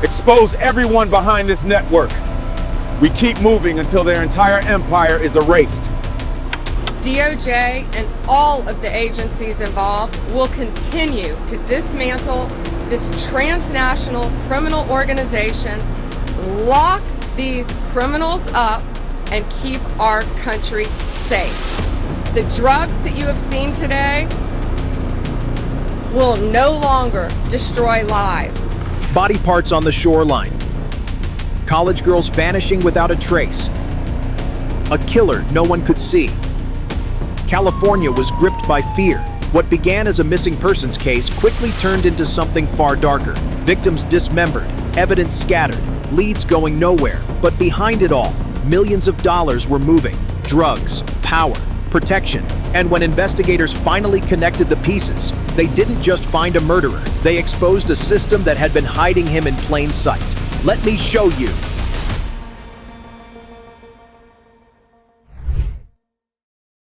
Expose everyone behind this network. We keep moving until their entire empire is erased. DOJ and all of the agencies involved will continue to dismantle this transnational criminal organization, lock these criminals up, and keep our country safe. The drugs that you have seen today will no longer destroy lives. Body parts on the shoreline. College girls vanishing without a trace. A killer no one could see. California was gripped by fear. What began as a missing persons case quickly turned into something far darker. Victims dismembered, evidence scattered, leads going nowhere. But behind it all, millions of dollars were moving. Drugs, power, protection. And when investigators finally connected the pieces, they didn't just find a murderer. They exposed a system that had been hiding him in plain sight. Let me show you.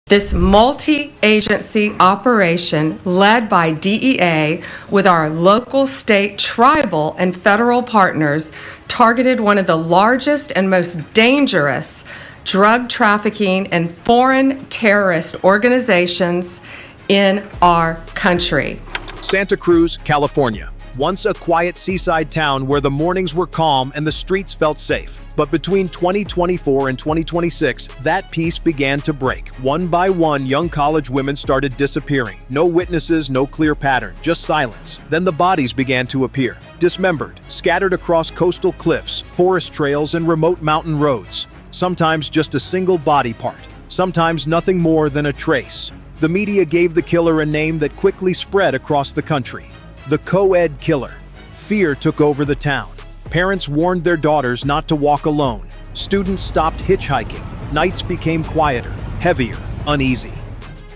This multi-agency operation led by DEA with our local, state, tribal, and federal partners targeted one of the largest and most dangerous drug trafficking and foreign terrorist organizations in our country. Santa Cruz, California. Once a quiet seaside town where the mornings were calm and the streets felt safe. But between 2024 and 2026, that peace began to break. One by one, young college women started disappearing. No witnesses, no clear pattern, just silence. Then the bodies began to appear, dismembered, scattered across coastal cliffs, forest trails, and remote mountain roads. Sometimes just a single body part, sometimes nothing more than a trace. The media gave the killer a name that quickly spread across the country. The co-ed killer. Fear took over the town. Parents warned their daughters not to walk alone. Students stopped hitchhiking. Nights became quieter, heavier, uneasy.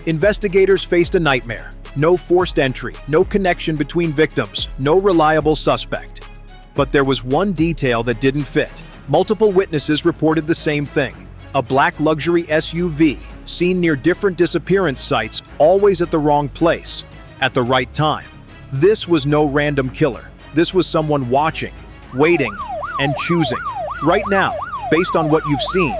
Investigators faced a nightmare. No forced entry, no connection between victims, no reliable suspect. But there was one detail that didn't fit. Multiple witnesses reported the same thing. A black luxury SUV, seen near different disappearance sites, always at the wrong place, at the right time. This was no random killer. This was someone watching, waiting, and choosing. Right now, based on what you've seen,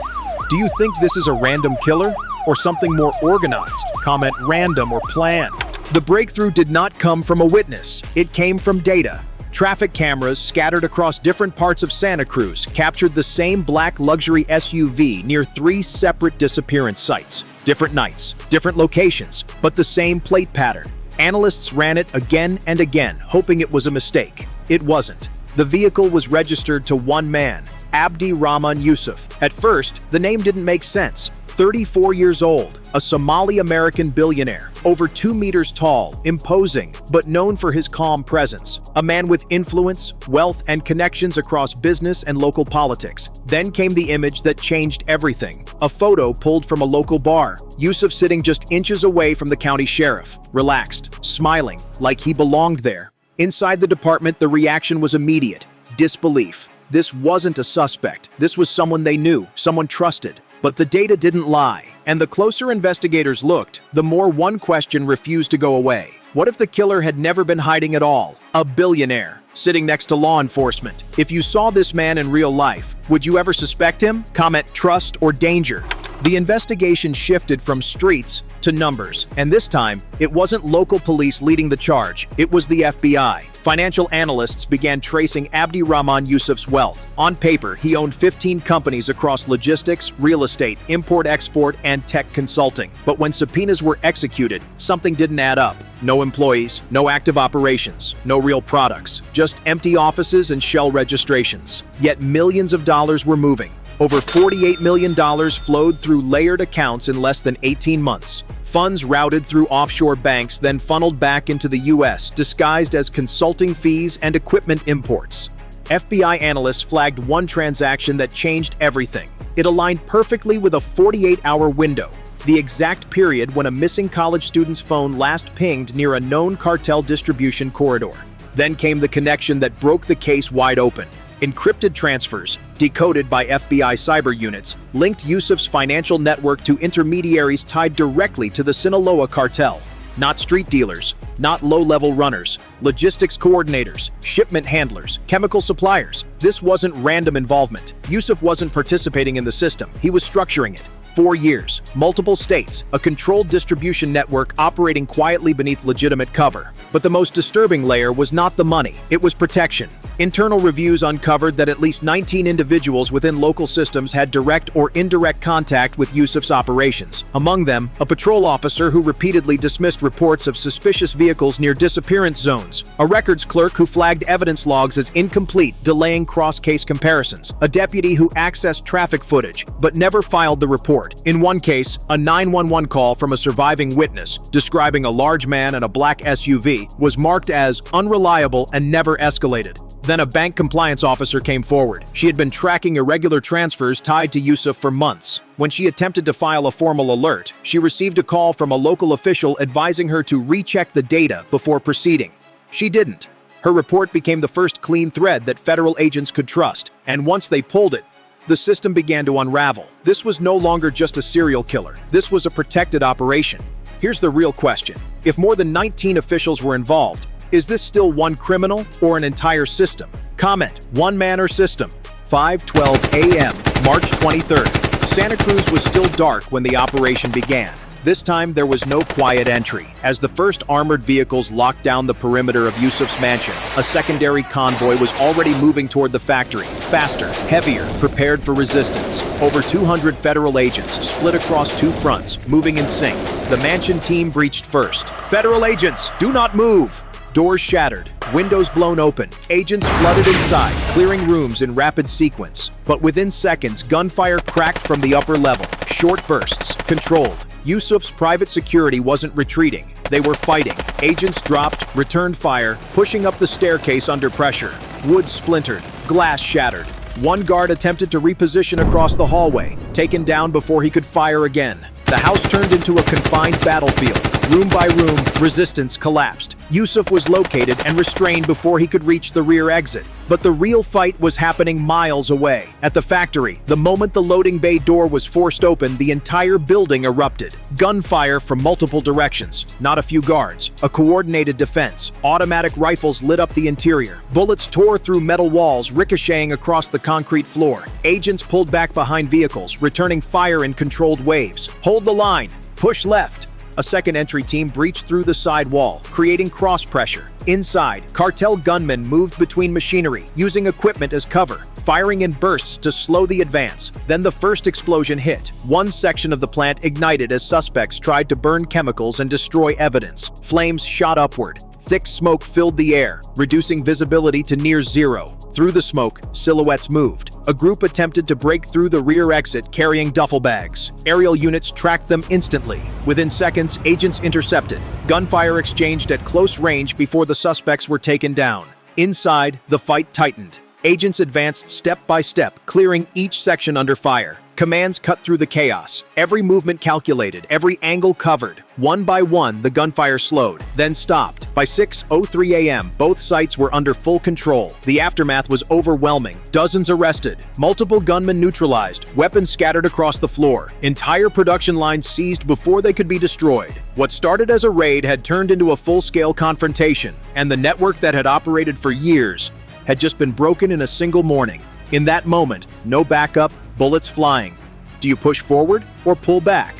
do you think this is a random killer or something more organized? Comment random or planned. The breakthrough did not come from a witness. It came from data. Traffic cameras scattered across different parts of Santa Cruz captured the same black luxury SUV near 3 separate disappearance sites. Different nights, different locations, but the same plate pattern. Analysts ran it again and again, hoping it was a mistake. It wasn't. The vehicle was registered to one man, Abdi Rahman Yusuf. At first, the name didn't make sense. 34 years old, a Somali-American billionaire, over 2 meters tall, imposing, but known for his calm presence. A man with influence, wealth, and connections across business and local politics. Then came the image that changed everything. A photo pulled from a local bar. Yusuf sitting just inches away from the county sheriff, relaxed, smiling, like he belonged there. Inside the department, the reaction was immediate. Disbelief. This wasn't a suspect. This was someone they knew, someone trusted. But the data didn't lie, and the closer investigators looked, the more one question refused to go away. What if the killer had never been hiding at all? A billionaire, sitting next to law enforcement. If you saw this man in real life, would you ever suspect him? Comment trust or danger. The investigation shifted from streets to numbers, and this time, it wasn't local police leading the charge, it was the FBI. Financial analysts began tracing Abdi Rahman Yusuf's wealth. On paper, he owned 15 companies across logistics, real estate, import-export, and tech consulting. But when subpoenas were executed, something didn't add up. No employees, no active operations, no real products, just empty offices and shell registrations. Yet millions of dollars were moving. Over $48 million flowed through layered accounts in less than 18 months. Funds routed through offshore banks, then funneled back into the U.S., disguised as consulting fees and equipment imports. FBI analysts flagged one transaction that changed everything. It aligned perfectly with a 48-hour window, the exact period when a missing college student's phone last pinged near a known cartel distribution corridor. Then came the connection that broke the case wide open. Encrypted transfers, decoded by FBI cyber units, linked Yusuf's financial network to intermediaries tied directly to the Sinaloa cartel. not street dealers, not low-level runners, logistics coordinators, shipment handlers, chemical suppliers. This wasn't random involvement. Yusuf wasn't participating in the system, he was structuring it. 4 years, multiple states, a controlled distribution network operating quietly beneath legitimate cover. But the most disturbing layer was not the money, it was protection. Internal reviews uncovered that at least 19 individuals within local systems had direct or indirect contact with Yusuf's operations. Among them, a patrol officer who repeatedly dismissed reports of suspicious vehicles near disappearance zones, a records clerk who flagged evidence logs as incomplete, delaying cross-case comparisons, a deputy who accessed traffic footage but never filed the report. In one case, a 911 call from a surviving witness describing a large man in a black SUV was marked as unreliable and never escalated. Then a bank compliance officer came forward. She had been tracking irregular transfers tied to Yusuf for months. When she attempted to file a formal alert, she received a call from a local official advising her to recheck the data before proceeding. She didn't. Her report became the first clean thread that federal agents could trust, and once they pulled it, the system began to unravel. This was no longer just a serial killer. This was a protected operation. Here's the real question. If more than 19 officials were involved, is this still one criminal or an entire system? Comment, one man or system. 5:12 a.m., March 23rd. Santa Cruz was still dark when the operation began. This time, there was no quiet entry. As the first armored vehicles locked down the perimeter of Yusuf's mansion, a secondary convoy was already moving toward the factory. Faster, heavier, prepared for resistance. Over 200 federal agents split across two fronts, moving in sync. The mansion team breached first. Federal agents, do not move! Doors shattered, windows blown open, agents flooded inside, clearing rooms in rapid sequence. But within seconds, gunfire cracked from the upper level. Short bursts, controlled. Yusuf's private security wasn't retreating. They were fighting. Agents dropped, returned fire, pushing up the staircase under pressure. Wood splintered, glass shattered. One guard attempted to reposition across the hallway, taken down before he could fire again. The house turned into a confined battlefield. Room by room, resistance collapsed. Yusuf was located and restrained before he could reach the rear exit. But the real fight was happening miles away. At the factory, the moment the loading bay door was forced open, the entire building erupted. Gunfire from multiple directions. Not a few guards. A coordinated defense. Automatic rifles lit up the interior. Bullets tore through metal walls, ricocheting across the concrete floor. Agents pulled back behind vehicles, returning fire in controlled waves. Hold the line. Push left. A second entry team breached through the side wall, creating cross pressure. Inside, cartel gunmen moved between machinery, using equipment as cover, firing in bursts to slow the advance. Then the first explosion hit. One section of the plant ignited as suspects tried to burn chemicals and destroy evidence. Flames shot upward. Thick smoke filled the air, reducing visibility to near zero. Through the smoke, silhouettes moved. A group attempted to break through the rear exit carrying duffel bags. Aerial units tracked them instantly. Within seconds, agents intercepted. Gunfire exchanged at close range before the suspects were taken down. Inside, the fight tightened. Agents advanced step by step, clearing each section under fire. Commands cut through the chaos. Every movement calculated, every angle covered. One by one, the gunfire slowed, then stopped. By 6:03 a.m., both sites were under full control. The aftermath was overwhelming. Dozens arrested, multiple gunmen neutralized, weapons scattered across the floor. Entire production lines seized before they could be destroyed. What started as a raid had turned into a full-scale confrontation, and the network that had operated for years had just been broken in a single morning. In that moment, no backup, bullets flying. Do you push forward or pull back?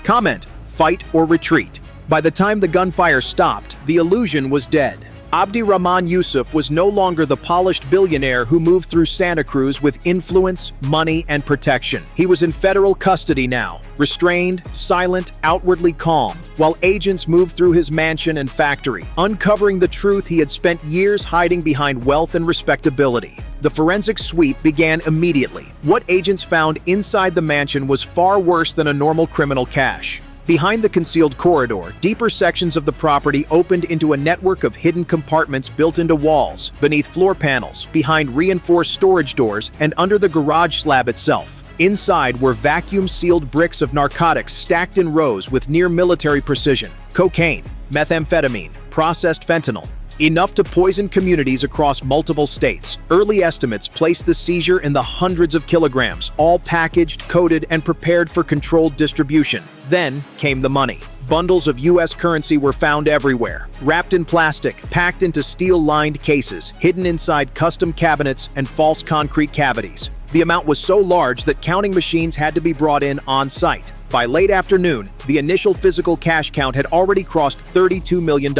Comment, fight or retreat. By the time the gunfire stopped, the illusion was dead. Abdi Rahman Yusuf was no longer the polished billionaire who moved through Santa Cruz with influence, money, and protection. He was in federal custody now, restrained, silent, outwardly calm, while agents moved through his mansion and factory, uncovering the truth he had spent years hiding behind wealth and respectability. The forensic sweep began immediately. What agents found inside the mansion was far worse than a normal criminal cache. Behind the concealed corridor, deeper sections of the property opened into a network of hidden compartments built into walls, beneath floor panels, behind reinforced storage doors, and under the garage slab itself. Inside were vacuum-sealed bricks of narcotics stacked in rows with near-military precision. Cocaine, methamphetamine, processed fentanyl. Enough to poison communities across multiple states. Early estimates placed the seizure in the hundreds of kilograms, all packaged, coded, and prepared for controlled distribution. Then came the money. Bundles of U.S. currency were found everywhere, wrapped in plastic, packed into steel-lined cases, hidden inside custom cabinets and false concrete cavities. The amount was so large that counting machines had to be brought in on-site. By late afternoon, the initial physical cash count had already crossed $32 million,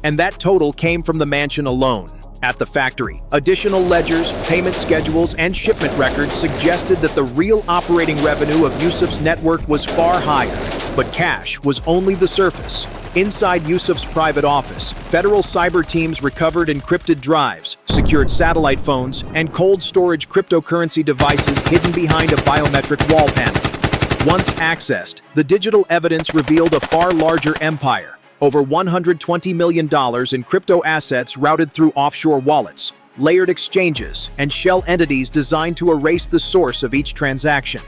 and that total came from the mansion alone. At the factory, additional ledgers, payment schedules, and shipment records suggested that the real operating revenue of Yusuf's network was far higher. But cash was only the surface. Inside Yusuf's private office, federal cyber teams recovered encrypted drives, secured satellite phones, and cold storage cryptocurrency devices hidden behind a biometric wall panel. Once accessed, the digital evidence revealed a far larger empire. Over $120 million in crypto assets routed through offshore wallets, layered exchanges, and shell entities designed to erase the source of each transaction.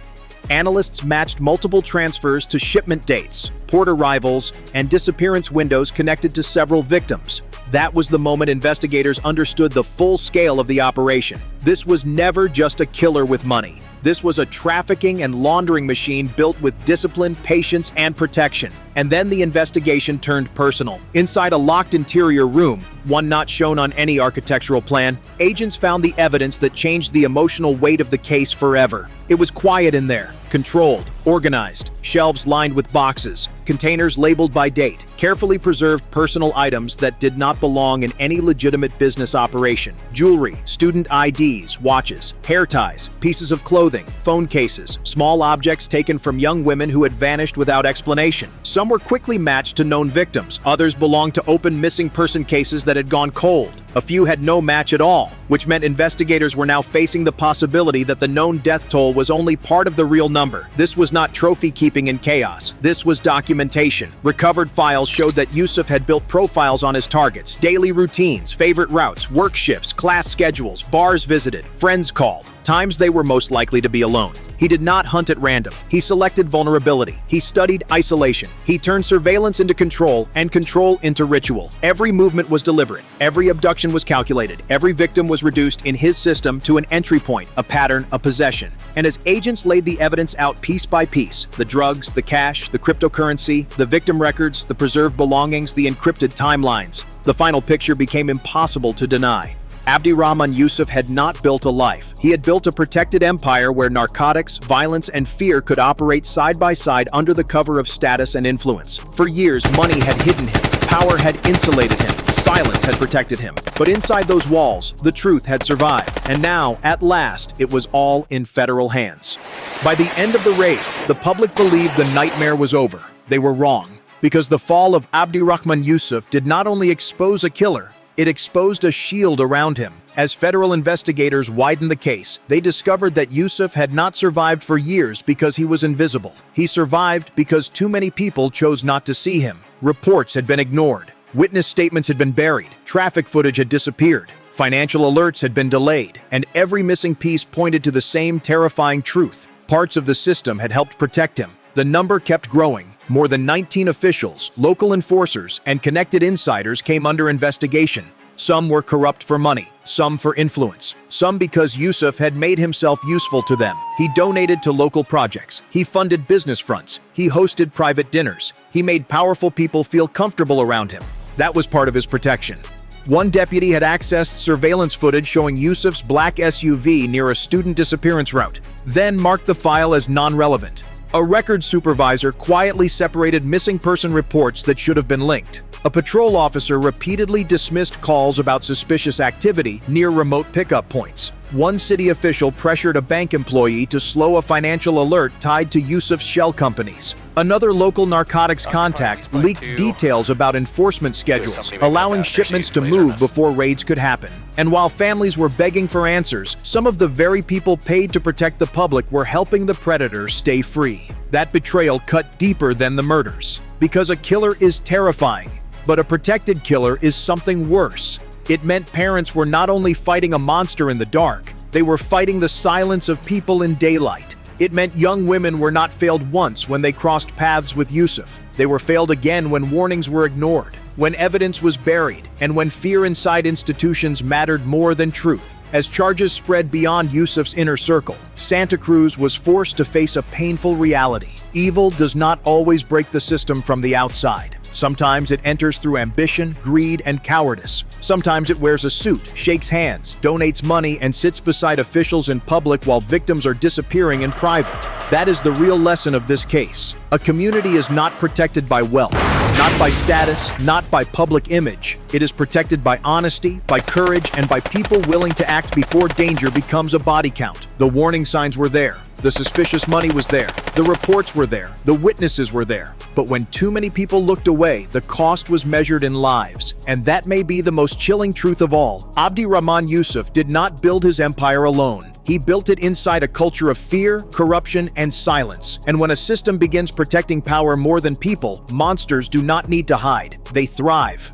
Analysts matched multiple transfers to shipment dates, port arrivals, and disappearance windows connected to several victims. That was the moment investigators understood the full scale of the operation. This was never just a killer with money. This was a trafficking and laundering machine built with discipline, patience, and protection. And then the investigation turned personal. Inside a locked interior room, one not shown on any architectural plan, agents found the evidence that changed the emotional weight of the case forever. It was quiet in there, controlled, organized, shelves lined with boxes, containers labeled by date, carefully preserved personal items that did not belong in any legitimate business operation. Jewelry, student IDs, watches, hair ties, pieces of clothing, phone cases, small objects taken from young women who had vanished without explanation. Some were quickly matched to known victims, others belonged to open missing person cases that had gone cold. A few had no match at all, which meant investigators were now facing the possibility that the known death toll was only part of the real number. This was not trophy keeping in chaos. This was documentation. Recovered files showed that Yusuf had built profiles on his targets, daily routines, favorite routes, work shifts, class schedules, bars visited, friends called, times they were most likely to be alone. He did not hunt at random. He selected vulnerability. He studied isolation. He turned surveillance into control and control into ritual. Every movement was deliberate. Every abduction was calculated. Every victim was reduced in his system to an entry point, a pattern, a possession. And as agents laid the evidence out piece by piece, the drugs, the cash, the cryptocurrency, the victim records, the preserved belongings, the encrypted timelines, the final picture became impossible to deny. Abdirahman Yusuf had not built a life. He had built a protected empire where narcotics, violence, and fear could operate side by side under the cover of status and influence. For years, money had hidden him, power had insulated him, silence had protected him. But inside those walls, the truth had survived. And now, at last, it was all in federal hands. By the end of the raid, the public believed the nightmare was over. They were wrong, because the fall of Abdirahman Yusuf did not only expose a killer, it exposed a shield around him. As federal investigators widened the case, they discovered that Yusuf had not survived for years because he was invisible. He survived because too many people chose not to see him. Reports had been ignored. Witness statements had been buried. Traffic footage had disappeared. Financial alerts had been delayed. And every missing piece pointed to the same terrifying truth. Parts of the system had helped protect him. The number kept growing. More than 19 officials, local enforcers, and connected insiders came under investigation. Some were corrupt for money, some for influence, some because Yusuf had made himself useful to them. He donated to local projects, he funded business fronts, he hosted private dinners, he made powerful people feel comfortable around him. That was part of his protection. One deputy had accessed surveillance footage showing Yusuf's black SUV near a student disappearance route, then marked the file as non-relevant. A records supervisor quietly separated missing person reports that should have been linked. A patrol officer repeatedly dismissed calls about suspicious activity near remote pickup points. One city official pressured a bank employee to slow a financial alert tied to Yusuf's shell companies. Another local narcotics contact leaked details about enforcement schedules, allowing shipments to move before raids could happen. And while families were begging for answers, some of the very people paid to protect the public were helping the predator stay free. That betrayal cut deeper than the murders. Because a killer is terrifying, but a protected killer is something worse. It meant parents were not only fighting a monster in the dark, they were fighting the silence of people in daylight. It meant young women were not failed once when they crossed paths with Yusuf. They were failed again when warnings were ignored. when evidence was buried, and when fear inside institutions mattered more than truth. As charges spread beyond Yusuf's inner circle, Santa Cruz was forced to face a painful reality. Evil does not always break the system from the outside. Sometimes it enters through ambition, greed, and cowardice. Sometimes it wears a suit, shakes hands, donates money, and sits beside officials in public while victims are disappearing in private. That is the real lesson of this case. A community is not protected by wealth, not by status, not by public image. It is protected by honesty, by courage, and by people willing to act before danger becomes a body count. The warning signs were there. The suspicious money was there. The reports were there. The witnesses were there. But when too many people looked away, the cost was measured in lives. And that may be the most chilling truth of all. Abdi Rahman Yusuf did not build his empire alone. He built it inside a culture of fear, corruption, and silence. And when a system begins protecting power more than people, monsters do not need to hide. They thrive.